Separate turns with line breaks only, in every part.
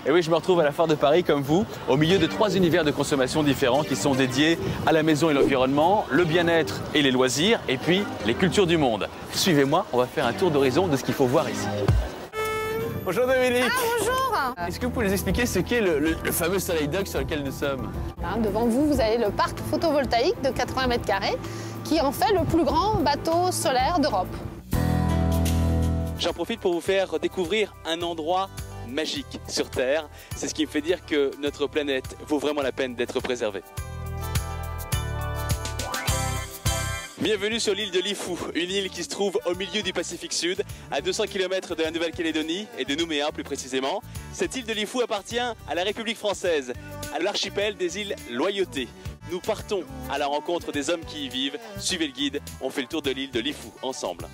Et oui, je me retrouve à la Foire de Paris comme vous, au milieu de 3 univers de consommation différents qui sont dédiés à la maison et l'environnement, le bien-être et les loisirs, et puis les cultures du monde. Suivez-moi, on va faire un tour d'horizon de ce qu'il faut voir ici. Bonjour Dominique.
Ah, bonjour.
Est-ce que vous pouvez nous expliquer ce qu'est le fameux soleil dock sur lequel nous sommes?
Devant vous, vous avez le parc photovoltaïque de 80 mètres carrés qui en fait le plus grand bateau solaire d'Europe.
J'en profite pour vous faire découvrir un endroit magique sur Terre. C'est ce qui me fait dire que notre planète vaut vraiment la peine d'être préservée. Bienvenue sur l'île de Lifou, une île qui se trouve au milieu du Pacifique Sud, à 200 km de la Nouvelle-Calédonie et de Nouméa plus précisément. Cette île de Lifou appartient à la République française, à l'archipel des îles Loyauté. Nous partons à la rencontre des hommes qui y vivent. Suivez le guide, on fait le tour de l'île de Lifou ensemble.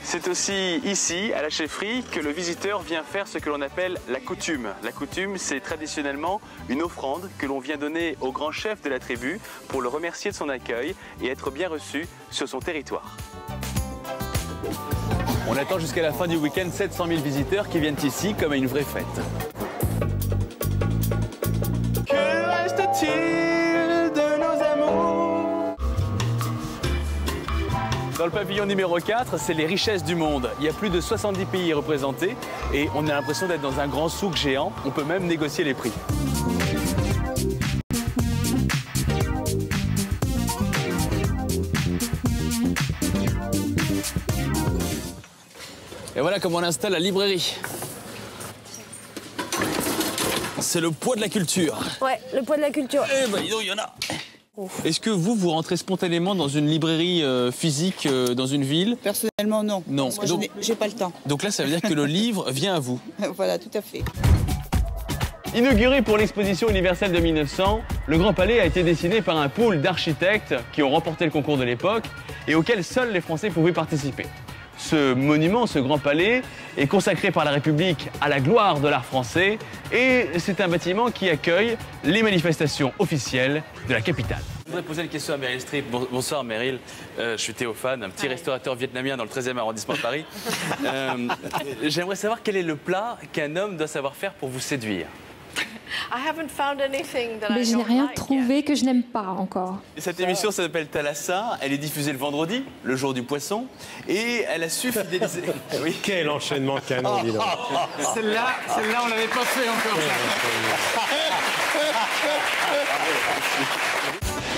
C'est aussi ici, à la chefferie, que le visiteur vient faire ce que l'on appelle la coutume. La coutume, c'est traditionnellement une offrande que l'on vient donner au grand chef de la tribu pour le remercier de son accueil et être bien reçu sur son territoire. On attend jusqu'à la fin du week-end 700 000 visiteurs qui viennent ici comme à une vraie fête. Que reste-t-il de nos amours ? Dans le pavillon numéro 4, c'est les richesses du monde. Il y a plus de 70 pays représentés et on a l'impression d'être dans un grand souk géant. On peut même négocier les prix. Et voilà comment on installe la librairie. C'est le poids de la culture.
Ouais, le poids de la culture.
Eh ben, dis donc, il y en a. Est-ce que vous rentrez spontanément dans une librairie physique dans une ville?
Personnellement, non.
Non.
Moi, j'ai pas le temps.
Donc là, ça veut dire que le livre vient à vous.
Voilà, tout à fait.
Inauguré pour l'exposition universelle de 1900, le Grand Palais a été dessiné par un pool d'architectes qui ont remporté le concours de l'époque et auquel seuls les Français pouvaient participer. Ce monument, ce Grand Palais, est consacré par la République à la gloire de l'art français et c'est un bâtiment qui accueille les manifestations officielles de la capitale. Je voudrais poser une question à Meryl Streep. Bonsoir Meryl, je suis Théophane, un petit restaurateur vietnamien dans le 13e arrondissement de Paris. J'aimerais savoir quel est le plat qu'un homme doit savoir faire pour vous séduire.
Mais je n'ai rien trouvé que je n'aime pas encore.
Et cette émission s'appelle Thalassa, elle est diffusée le vendredi, le jour du poisson, et elle a su fidéliser... Oui.
Quel enchaînement de canon, dis donc.
Celle-là, on l'avait pas fait encore.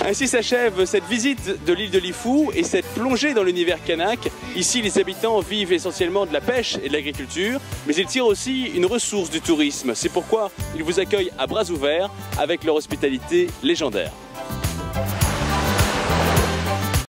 Ainsi s'achève cette visite de l'île de Lifou et cette plongée dans l'univers kanak. Ici, les habitants vivent essentiellement de la pêche et de l'agriculture, mais ils tirent aussi une ressource du tourisme. C'est pourquoi ils vous accueillent à bras ouverts avec leur hospitalité légendaire.